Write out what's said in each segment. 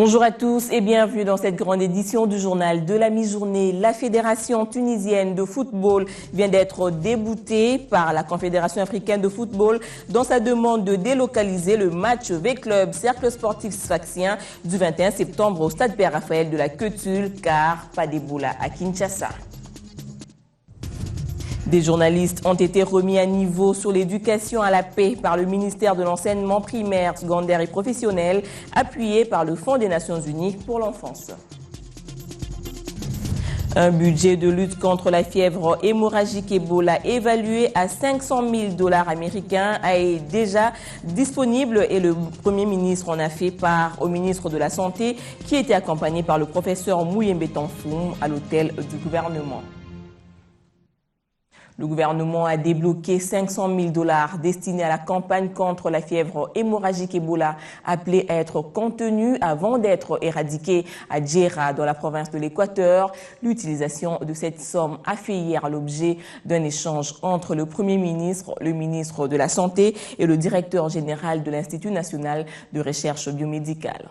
Bonjour à tous et bienvenue dans cette grande édition du journal de la mi-journée. La Fédération tunisienne de football vient d'être déboutée par la Confédération africaine de football dans sa demande de délocaliser le match V-Club Cercle Sportif Sfaxien du 21 septembre au stade Père Raphaël de la Queutule car pas d'Ebola à Kinshasa. Des journalistes ont été remis à niveau sur l'éducation à la paix par le ministère de l'enseignement primaire, secondaire et professionnel, appuyé par le Fonds des Nations Unies pour l'enfance. Un budget de lutte contre la fièvre hémorragique Ebola évalué à 500 000 $ américains est déjà disponible et le Premier ministre en a fait part au ministre de la Santé qui était accompagné par le professeur Mouyembe Tanfoum à l'hôtel du gouvernement. Le gouvernement a débloqué 500 000 $ destinés à la campagne contre la fièvre hémorragique Ebola, appelée à être contenue avant d'être éradiquée à Djera, dans la province de l'Équateur. L'utilisation de cette somme a fait hier l'objet d'un échange entre le Premier ministre, le ministre de la Santé et le directeur général de l'Institut national de recherche biomédicale.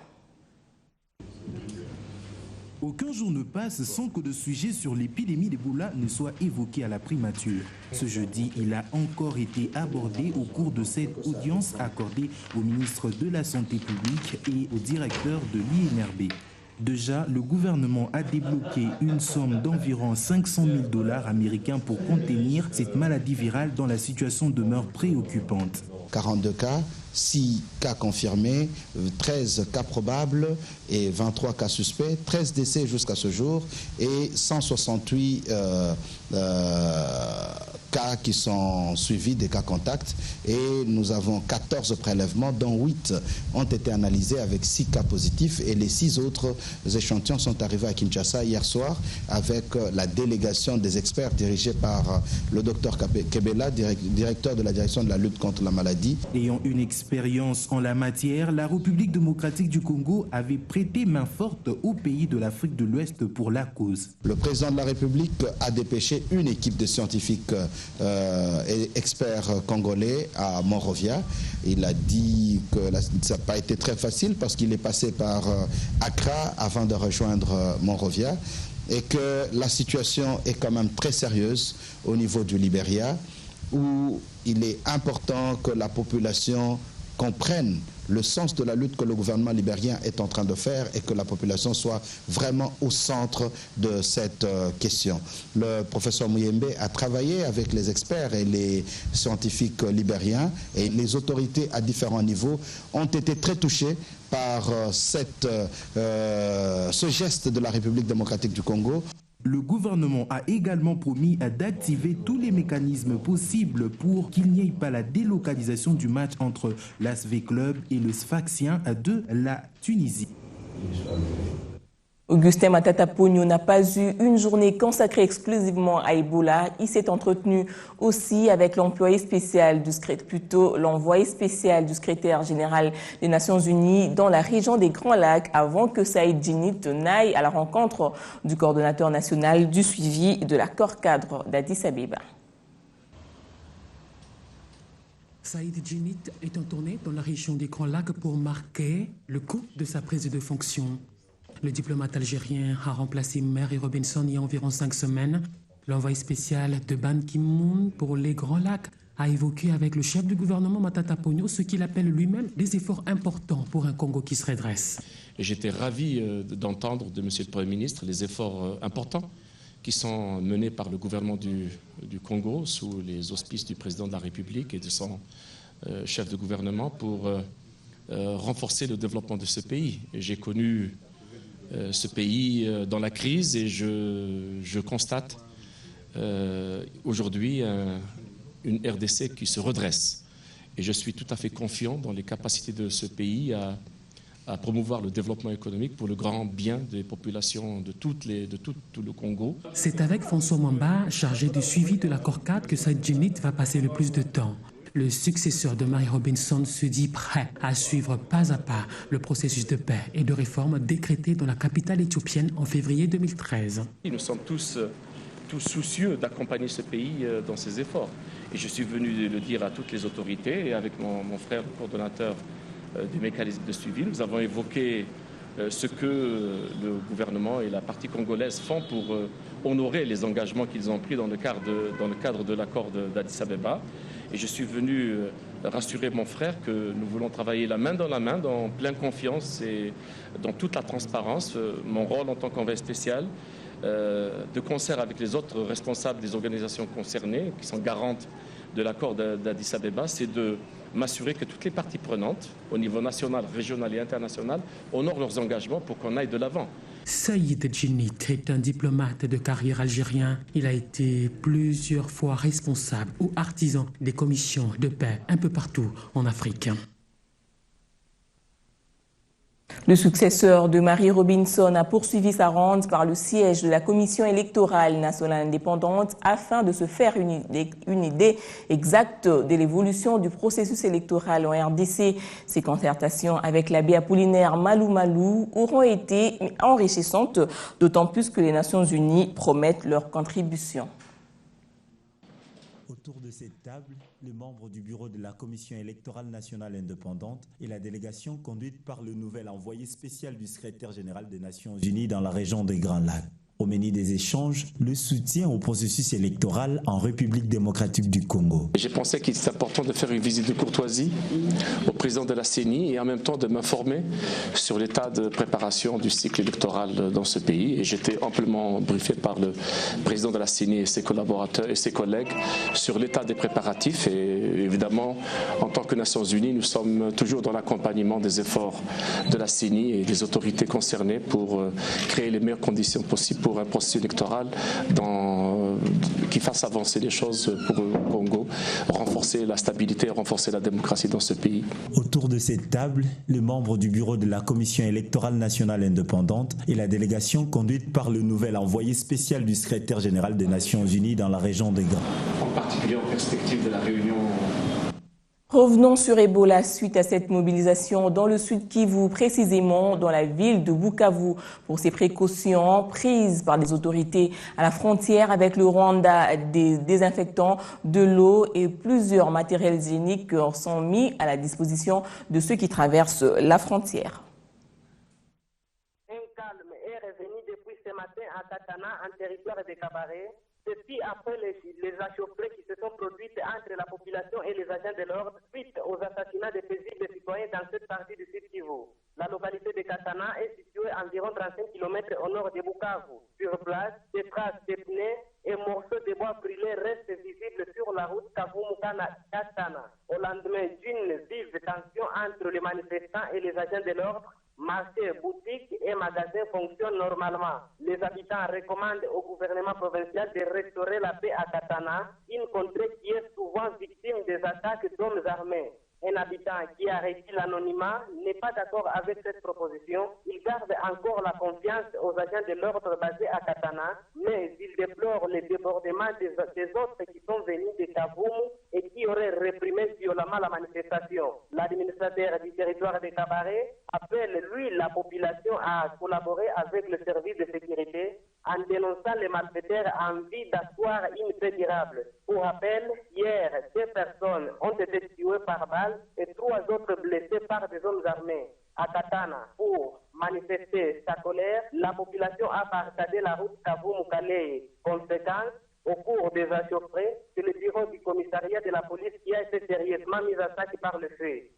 Aucun jour ne passe sans que le sujet sur l'épidémie d'Ebola ne soit évoqué à la primature. Ce jeudi, il a encore été abordé au cours de cette audience accordée au ministre de la Santé publique et au directeur de l'INRB. Déjà, le gouvernement a débloqué une somme d'environ 500 000 $ américains pour contenir cette maladie virale dont la situation demeure préoccupante. 42 cas, 6 cas confirmés, 13 cas probables et 23 cas suspects, 13 décès jusqu'à ce jour et 168 cas qui sont suivis des cas contacts et nous avons 14 prélèvements dont 8 ont été analysés avec 6 cas positifs et les 6 autres échantillons sont arrivés à Kinshasa hier soir avec la délégation des experts dirigée par le docteur Kebela, directeur de la direction de la lutte contre la maladie. Ayant une expérience en la matière, la République démocratique du Congo avait prêté main forte aux pays de l'Afrique de l'Ouest pour la cause. Le président de la République a dépêché une équipe de scientifiques et experts congolais à Monrovia. Il a dit que ça n'a pas été très facile parce qu'il est passé par Accra avant de rejoindre Monrovia et que la situation est quand même très sérieuse au niveau du Libéria où il est important que la population comprenne le sens de la lutte que le gouvernement libérien est en train de faire et que la population soit vraiment au centre de cette question. Le professeur Mouyembe a travaillé avec les experts et les scientifiques libériens et les autorités à différents niveaux ont été très touchés par ce geste de la République démocratique du Congo. Le gouvernement a également promis d'activer tous les mécanismes possibles pour qu'il n'y ait pas la délocalisation du match entre l'ASV Club et le Sfaxien de la Tunisie. Augustin Matata Pogno n'a pas eu une journée consacrée exclusivement à Ebola. Il s'est entretenu aussi avec l'envoyé spécial du secrétaire général des Nations Unies dans la région des Grands Lacs avant que Saïd Djinnit n'aille à la rencontre du coordonnateur national du suivi de l'accord cadre d'Addis Abeba. Saïd Djinnit est en tournée dans la région des Grands Lacs pour marquer le coup de sa prise de fonction. Le diplomate algérien a remplacé Mary Robinson il y a environ 5 semaines. L'envoyé spécial de Ban Ki-moon pour les Grands Lacs a évoqué avec le chef du gouvernement Matata Pogno ce qu'il appelle lui-même des efforts importants pour un Congo qui se redresse. J'étais ravi d'entendre de Monsieur le Premier ministre les efforts importants qui sont menés par le gouvernement du Congo sous les auspices du président de la République et de son chef de gouvernement pour renforcer le développement de ce pays. J'ai connu ce pays dans la crise et je constate aujourd'hui une RDC qui se redresse. Et je suis tout à fait confiant dans les capacités de ce pays à promouvoir le développement économique pour le grand bien des populations de tout le Congo. C'est avec François Mwamba, chargé du suivi de l'accord cadre, que Saïd Djinnit va passer le plus de temps. Le successeur de Mary Robinson se dit prêt à suivre pas à pas le processus de paix et de réforme décrété dans la capitale éthiopienne en février 2013. Nous sommes tous soucieux d'accompagner ce pays dans ses efforts. Et je suis venu le dire à toutes les autorités et avec mon frère, le coordonnateur du mécanisme de suivi. Nous avons évoqué ce que le gouvernement et la partie congolaise font pour honorer les engagements qu'ils ont pris dans le cadre de l'accord d'Addis Abeba. Et je suis venu rassurer mon frère que nous voulons travailler la main, dans pleine confiance et dans toute la transparence. Mon rôle en tant qu'envoyé spécial, de concert avec les autres responsables des organisations concernées, qui sont garantes de l'accord d'Addis Abeba, c'est de m'assurer que toutes les parties prenantes, au niveau national, régional et international, honorent leurs engagements pour qu'on aille de l'avant. Saïd Djinnit est un diplomate de carrière algérien. Il a été plusieurs fois responsable ou artisan des commissions de paix un peu partout en Afrique. Le successeur de Marie Robinson a poursuivi sa ronde par le siège de la Commission électorale nationale indépendante afin de se faire une idée exacte de l'évolution du processus électoral en RDC. Ces concertations avec l'abbé Apollinaire Malou Malou auront été enrichissantes, d'autant plus que les Nations Unies promettent leur contribution. Autour de cette table, les membres du bureau de la Commission électorale nationale indépendante et la délégation conduite par le nouvel envoyé spécial du secrétaire général des Nations Unies dans la région des Grands Lacs. Au menu des échanges, le soutien au processus électoral en République démocratique du Congo. J'ai pensé qu'il était important de faire une visite de courtoisie au président de la CENI et en même temps de m'informer sur l'état de préparation du cycle électoral dans ce pays. Et j'étais amplement briefé par le président de la CENI et ses collaborateurs et ses collègues sur l'état des préparatifs. Et évidemment, en tant que Nations Unies, nous sommes toujours dans l'accompagnement des efforts de la CENI et des autorités concernées pour créer les meilleures conditions possibles pour un processus électoral qui fasse avancer les choses pour le Congo, renforcer la stabilité, renforcer la démocratie dans ce pays. Autour de cette table, les membres du bureau de la Commission électorale nationale indépendante et la délégation conduite par le nouvel envoyé spécial du secrétaire général des Nations Unies dans la région des Grands. En particulier en perspective de la réunion. Revenons sur Ebola suite à cette mobilisation dans le sud Kivu, précisément dans la ville de Bukavu. Pour ces précautions prises par les autorités à la frontière avec le Rwanda, des désinfectants, de l'eau et plusieurs matériels hygiéniques sont mis à la disposition de ceux qui traversent la frontière. Un calme est revenu depuis ce matin à Katana, en territoire de Kabaré. Ceci après les achauffourées qui se sont produites entre la population et les agents de l'ordre suite aux assassinats de paisibles citoyens dans cette partie du sud Kivu. La localité de Katana est située à environ 35 km au nord de Bukavu. Sur place, des traces de pneus et morceaux de bois brûlés restent visibles sur la route Kavumu-Katana. Au lendemain d'une vive tension entre les manifestants et les agents de l'ordre, marchés, boutiques et magasins fonctionnent normalement. Les habitants recommandent au gouvernement provincial de restaurer la paix à Katana, une contrée qui est souvent victime des attaques d'hommes armés. Un habitant qui a réussi l'anonymat n'est pas d'accord avec cette proposition. Il garde encore la confiance aux agents de l'ordre basés à Katana, mais il déplore les débordements des autres qui sont venus de Kavumu et qui auraient réprimé violemment la manifestation. L'administrateur du territoire de Kabaré appelle, lui, la population à collaborer avec le service de sécurité en dénonçant les malfaiteurs en vue d'asseoir une paix durable. Pour rappel, hier, 2 personnes ont été tuées par balle et 3 autres blessés par des hommes armés. À Katana, pour manifester sa colère, la population a barricadé la route Kavumu-Kalei. Conséquence, au cours des achauffourées, c'est le bureau du commissariat de la police qui a été sérieusement mis à sac par le feu.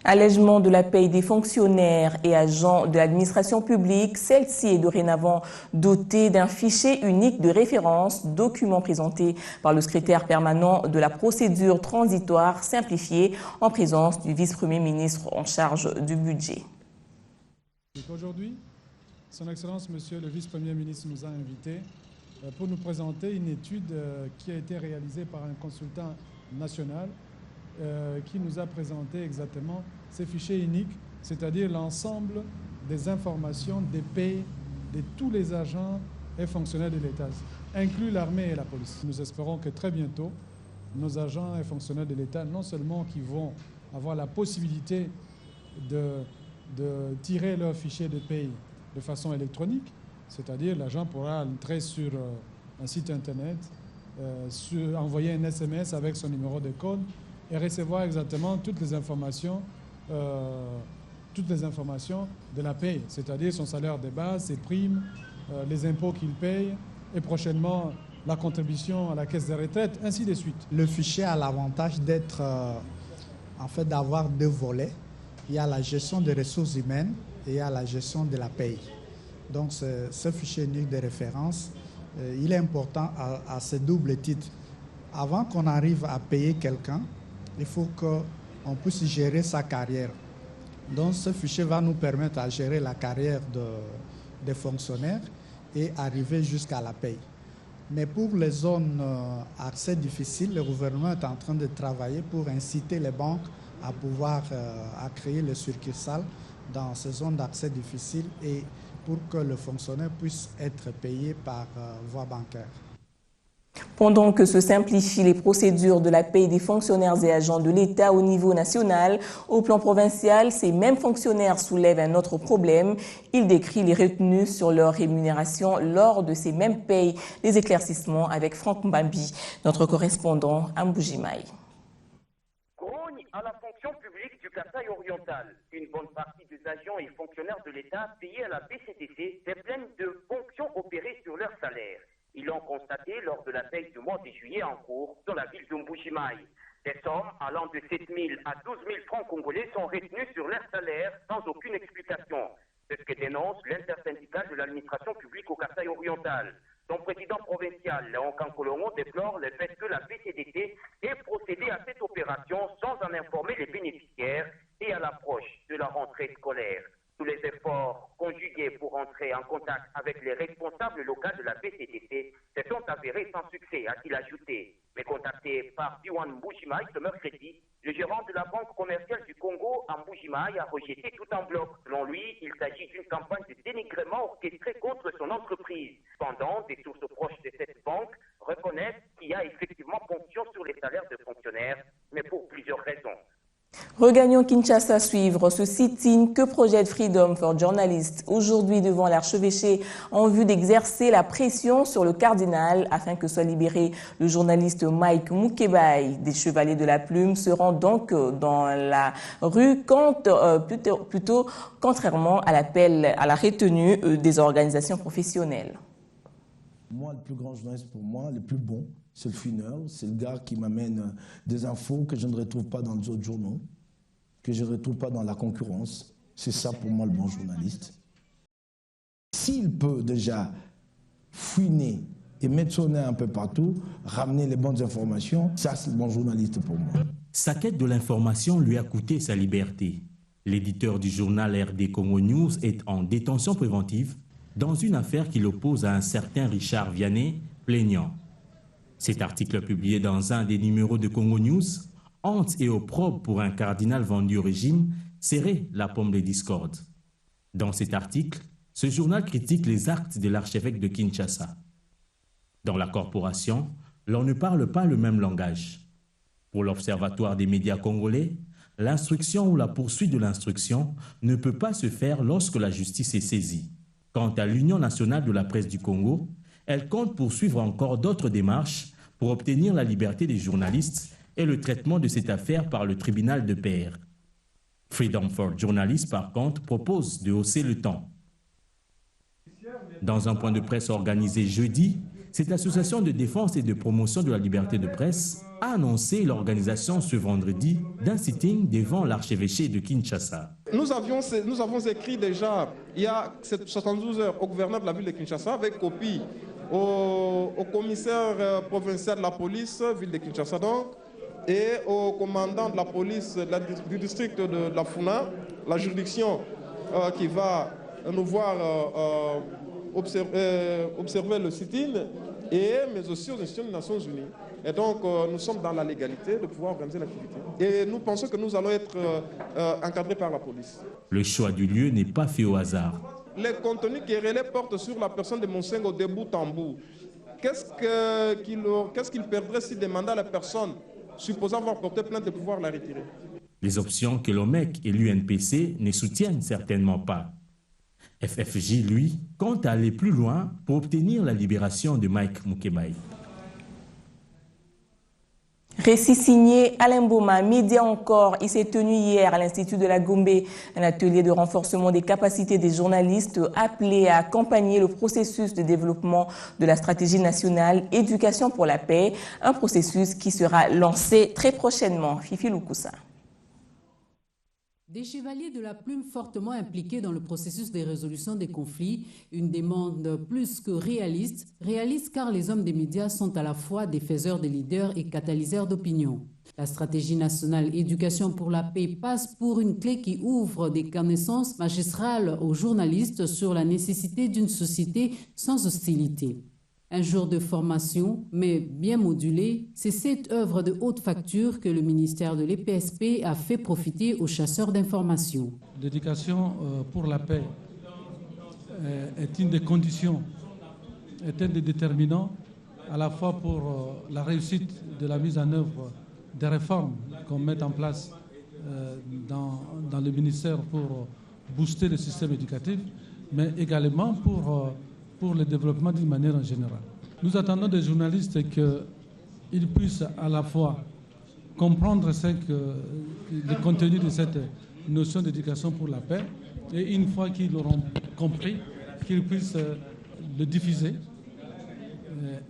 Allègement de la paye des fonctionnaires et agents de l'administration publique, celle-ci est dorénavant dotée d'un fichier unique de référence, document présenté par le secrétaire permanent de la procédure transitoire simplifiée en présence du vice-premier ministre en charge du budget. Aujourd'hui, Son Excellence, Monsieur le vice-premier ministre nous a invités pour nous présenter une étude qui a été réalisée par un consultant national qui nous a présenté exactement ces fichiers uniques, c'est-à-dire l'ensemble des informations des payes de tous les agents et fonctionnaires de l'État, inclus l'armée et la police. Nous espérons que très bientôt, nos agents et fonctionnaires de l'État, non seulement qui vont avoir la possibilité de tirer leurs fichiers de paye de façon électronique, c'est-à-dire l'agent pourra entrer sur un site internet, envoyer un SMS avec son numéro de code, et recevoir exactement toutes les informations toutes les informations de la paye, c'est-à-dire son salaire de base, ses primes, les impôts qu'il paye et prochainement la contribution à la caisse de retraite, ainsi de suite. Le fichier a l'avantage d'être, en fait, d'avoir deux volets. Il y a la gestion des ressources humaines et il y a la gestion de la paye. Donc ce fichier unique de référence, il est important à ce double titre. Avant qu'on arrive à payer quelqu'un, il faut qu'on puisse gérer sa carrière. Donc ce fichier va nous permettre de gérer la carrière des fonctionnaires et arriver jusqu'à la paye. Mais pour les zones assez difficiles, le gouvernement est en train de travailler pour inciter les banques à pouvoir à créer le succursale dans ces zones d'accès difficiles et pour que le fonctionnaire puisse être payé par voie bancaire. Pendant que se simplifient les procédures de la paie des fonctionnaires et agents de l'État au niveau national, au plan provincial, ces mêmes fonctionnaires soulèvent un autre problème. Ils décrivent les retenues sur leur rémunération lors de ces mêmes payes. Les éclaircissements avec Franck Mbambi, notre correspondant à Mbujimaï. Grogne à la fonction publique du Kasaï oriental. Une bonne partie des agents et fonctionnaires de l'État payés à la BCDC se plaignent de fonctions opérées sur leur salaire. Ils l'ont constaté lors de la paie du mois de juillet en cours dans la ville de Mbujimaï. Des sommes allant de 7 000 à 12 000 francs congolais sont retenues sur leur salaire sans aucune explication. C'est ce que dénonce l'intersyndicale de l'administration publique au Kasaï oriental. Son président provincial, Léon Kankolongo, déplore le fait que la BCDC ait procédé à cette opération sans en informer les bénéficiaires et à l'approche de la rentrée scolaire. Tous les efforts conjugués pour entrer en contact avec les responsables locaux de la BCDC se sont avérés sans succès, a-t-il ajouté. Mais contacté par Diwan Mbujimaï ce mercredi, le gérant de la Banque commerciale du Congo à Mbujimaï a rejeté tout en bloc. Selon lui, il s'agit d'une campagne de dénigrement orchestrée contre son entreprise. Cependant, des sources proches de cette banque reconnaissent qu'il y a effectivement ponction sur les salaires de fonctionnaires, mais pour plusieurs raisons. Regagnons Kinshasa à suivre ce sit-in que projette Freedom for Journalists aujourd'hui devant l'archevêché en vue d'exercer la pression sur le cardinal afin que soit libéré le journaliste Mike Mukebai. Des chevaliers de la plume se rendent donc dans la rue plutôt contrairement à l'appel à la retenue des organisations professionnelles. Moi, le plus grand journaliste pour moi, le plus bon, c'est le fineur, c'est le gars qui m'amène des infos que je ne retrouve pas dans les autres journaux, que je ne retrouve pas dans la concurrence. C'est ça pour moi le bon journaliste. S'il peut déjà fouiner et mettre son nez un peu partout, ramener les bonnes informations, ça c'est le bon journaliste pour moi. Sa quête de l'information lui a coûté sa liberté. L'éditeur du journal RD Congo News est en détention préventive dans une affaire qui l'oppose à un certain Richard Vianney, plaignant. Cet article publié dans un des numéros de Congo News, honte et opprobre pour un cardinal vendu au régime, serrait la pomme des discordes. Dans cet article, ce journal critique les actes de l'archevêque de Kinshasa. Dans la corporation, l'on ne parle pas le même langage. Pour l'Observatoire des médias congolais, l'instruction ou la poursuite de l'instruction ne peut pas se faire lorsque la justice est saisie. Quant à l'Union nationale de la presse du Congo, elle compte poursuivre encore d'autres démarches pour obtenir la liberté des journalistes et le traitement de cette affaire par le tribunal de paix. Freedom for Journalists, par contre, propose de hausser le ton. Dans un point de presse organisé jeudi, cette association de défense et de promotion de la liberté de presse a annoncé l'organisation ce vendredi d'un sitting devant l'archevêché de Kinshasa. Nous avons écrit déjà il y a 72 heures au gouverneur de la ville de Kinshasa avec copie au commissaire provincial de la police, ville de Kinshasa donc, et au commandant de la police du district de la Funa, la juridiction qui va nous voir observer le sit-in, mais aussi aux institutions des Nations Unies. Et donc, nous sommes dans la légalité de pouvoir organiser l'activité. Et nous pensons que nous allons être encadrés par la police. Le choix du lieu n'est pas fait au hasard. Les contenus qui relaient portent sur la personne de Monsengo de bout en bout. Qu'est-ce qu'il perdrait s'il demandait à la personne supposée avoir porté plainte de pouvoir la retirer? Les options que l'OMEC et l'UNPC ne soutiennent certainement pas. FFJ, lui, compte aller plus loin pour obtenir la libération de Mike Mukebai. Récit signé Alain Boma, média encore. Il s'est tenu hier à l'Institut de la Gombe, un atelier de renforcement des capacités des journalistes appelé à accompagner le processus de développement de la stratégie nationale éducation pour la paix, un processus qui sera lancé très prochainement. Fifi Loukoussa. Des chevaliers de la plume fortement impliqués dans le processus de résolution des conflits, une demande plus que réaliste car les hommes des médias sont à la fois des faiseurs de leaders et catalyseurs d'opinion. La stratégie nationale éducation pour la paix passe pour une clé qui ouvre des connaissances magistrales aux journalistes sur la nécessité d'une société sans hostilité. Un jour de formation, mais bien modulé, c'est cette œuvre de haute facture que le ministère de l'EPSP a fait profiter aux chasseurs d'informations. L'éducation pour la paix est une des conditions, est un des déterminants à la fois pour la réussite de la mise en œuvre des réformes qu'on met en place dans le ministère pour booster le système éducatif, mais également pour le développement d'une manière en général. Nous attendons des journalistes qu'ils puissent à la fois comprendre le contenu de cette notion d'éducation pour la paix et une fois qu'ils l'auront compris, qu'ils puissent le diffuser,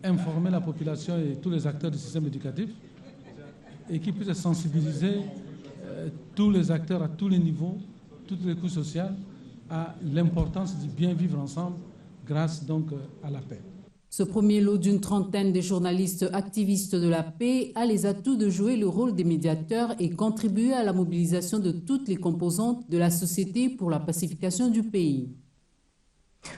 informer la population et tous les acteurs du système éducatif et qu'ils puissent sensibiliser tous les acteurs à tous les niveaux, toutes les couches sociales à l'importance du bien vivre ensemble grâce donc à la paix. Ce premier lot d'une trentaine de journalistes activistes de la paix a les atouts de jouer le rôle des médiateurs et contribuer à la mobilisation de toutes les composantes de la société pour la pacification du pays.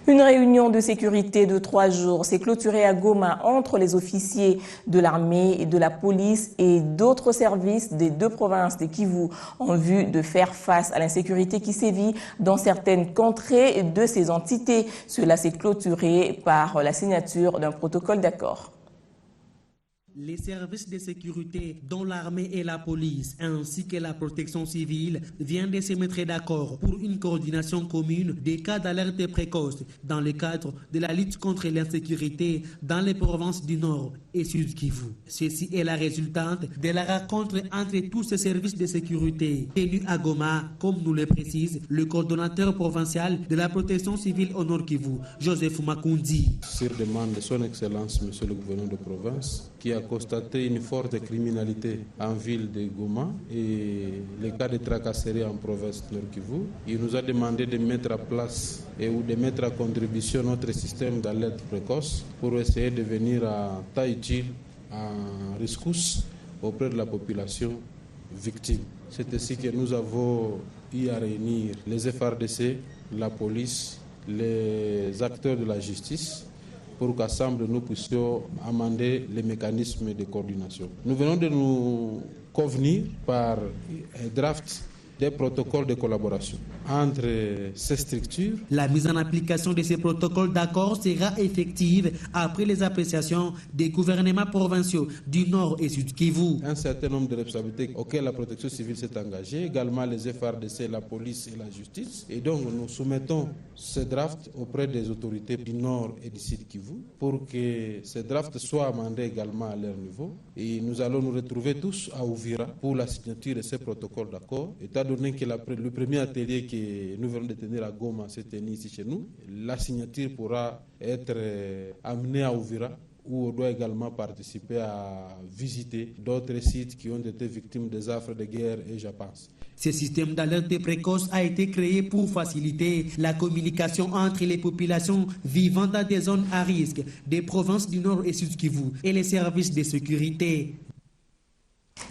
Une réunion de sécurité de 3 jours s'est clôturée à Goma entre les officiers de l'armée et de la police et d'autres services des 2 provinces de Kivu en vue de faire face à l'insécurité qui sévit dans certaines contrées de ces entités. Cela s'est clôturé par la signature d'un protocole d'accord. Les services de sécurité, dont l'armée et la police, ainsi que la protection civile, viennent de se mettre d'accord pour une coordination commune des cas d'alerte précoce dans le cadre de la lutte contre l'insécurité dans les provinces du Nord et Sud Kivu. Ceci est la résultante de la rencontre entre tous ces services de sécurité tenus à Goma, comme nous le précise le coordonnateur provincial de la protection civile au Nord Kivu, Joseph Makundi. Sur demande de son Excellence, Monsieur le gouverneur de province, qui a constaté une forte criminalité en ville de Goma et les cas de tracasserie en province Nord Kivu. Il nous a demandé de mettre à place ou de mettre à contribution notre système d'alerte précoce pour essayer de venir à taille utile, en rescousse auprès de la population victime. C'est ainsi que nous avons eu à réunir les FARDC, la police, les acteurs de la justice, pour qu'ensemble nous puissions amender les mécanismes de coordination. Nous venons de nous convenir par un draft des protocoles de collaboration entre ces structures. La mise en application de ces protocoles d'accord sera effective après les appréciations des gouvernements provinciaux du Nord et Sud Kivu. Un certain nombre de responsabilités auxquelles la protection civile s'est engagée, également les FARDC, la police et la justice. Et donc nous soumettons ce draft auprès des autorités du Nord et du Sud Kivu pour que ce draft soit amendé également à leur niveau. Et nous allons nous retrouver tous à Uvira pour la signature de ces protocoles d'accord. Étant donné que le premier atelier que nous venons de tenir à Goma s'est tenu ici chez nous, la signature pourra être amenée à Uvira, où on doit également participer à visiter d'autres sites qui ont été victimes des affres de guerre et je pense. Ce système d'alerte précoce a été créé pour faciliter la communication entre les populations vivant dans des zones à risque des provinces du Nord et Sud Kivu et les services de sécurité.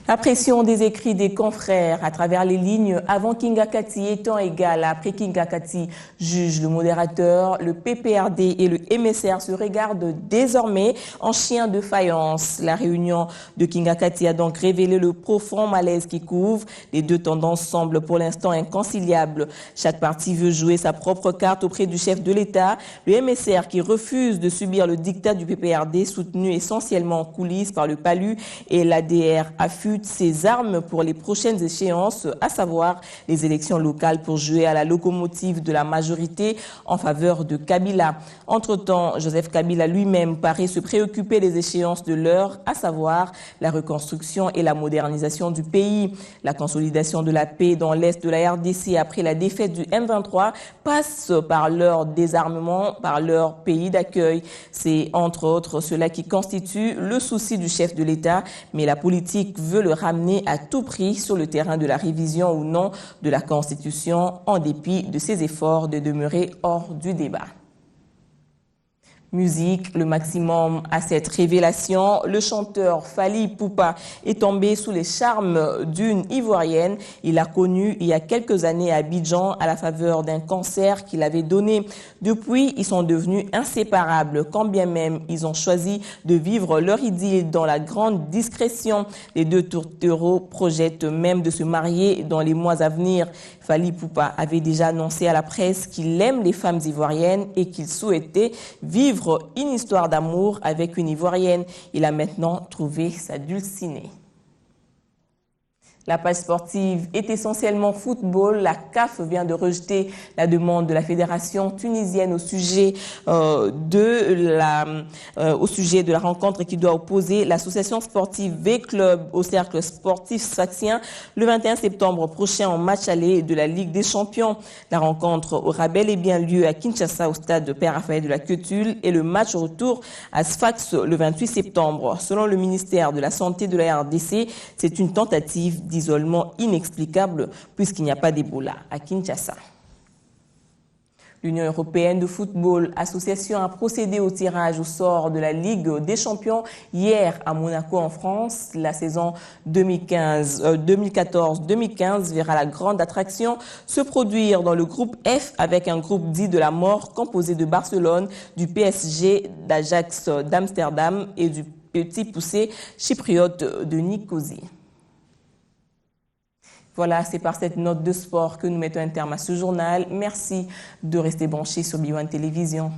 La pression des écrits des confrères à travers les lignes avant Kingakati étant égale après Kingakati, juge le modérateur, le PPRD et le MSR se regardent désormais en chien de faïence. La réunion de Kingakati a donc révélé le profond malaise qui couvre. Les 2 tendances semblent pour l'instant inconciliables. Chaque parti veut jouer sa propre carte auprès du chef de l'État. Le MSR qui refuse de subir le dictat du PPRD soutenu essentiellement en coulisses par le PALU et l'ADR affirme affûte ses armes pour les prochaines échéances, à savoir les élections locales pour jouer à la locomotive de la majorité en faveur de Kabila. Entre-temps, Joseph Kabila lui-même paraît se préoccuper des échéances de l'heure, à savoir la reconstruction et la modernisation du pays. La consolidation de la paix dans l'est de la RDC après la défaite du M23 passe par leur désarmement, par leur pays d'accueil. C'est entre autres cela qui constitue le souci du chef de l'État, mais la politique veut le ramener à tout prix sur le terrain de la révision ou non de la Constitution, en dépit de ses efforts de demeurer hors du débat. Musique, le maximum à cette révélation. Le chanteur Fally Ipupa est tombé sous les charmes d'une Ivoirienne. Il l'a connue il y a quelques années à Abidjan à la faveur d'un concert qu'il avait donné. Depuis, ils sont devenus inséparables, quand bien même ils ont choisi de vivre leur idylle dans la grande discrétion. Les deux tourtereaux projettent même de se marier dans les mois à venir. Fally Ipupa avait déjà annoncé à la presse qu'il aime les femmes ivoiriennes et qu'il souhaitait vivre une histoire d'amour avec une Ivoirienne. Il a maintenant trouvé sa dulcinée. La page sportive est essentiellement football. La CAF vient de rejeter la demande de la fédération tunisienne au sujet de la rencontre qui doit opposer l'association sportive V-Club au cercle sportif sfaxien le 21 septembre prochain en match aller de la Ligue des Champions. La rencontre aura bel et bien lieu à Kinshasa au stade de Père Raphaël de la Queutule et le match retour à Sfax le 28 septembre. Selon le ministère de la Santé de la RDC, c'est une tentative d'isolement inexplicable puisqu'il n'y a pas d'Ebola à Kinshasa. L'Union européenne de football, association, a procédé au tirage au sort de la Ligue des champions hier à Monaco en France. La saison 2014-2015 verra la grande attraction se produire dans le groupe F avec un groupe dit de la mort composé de Barcelone, du PSG, d'Ajax d'Amsterdam et du petit poussé chypriote de Nicosie. Voilà, c'est par cette note de sport que nous mettons un terme à ce journal. Merci de rester branchés sur B1 Télévision.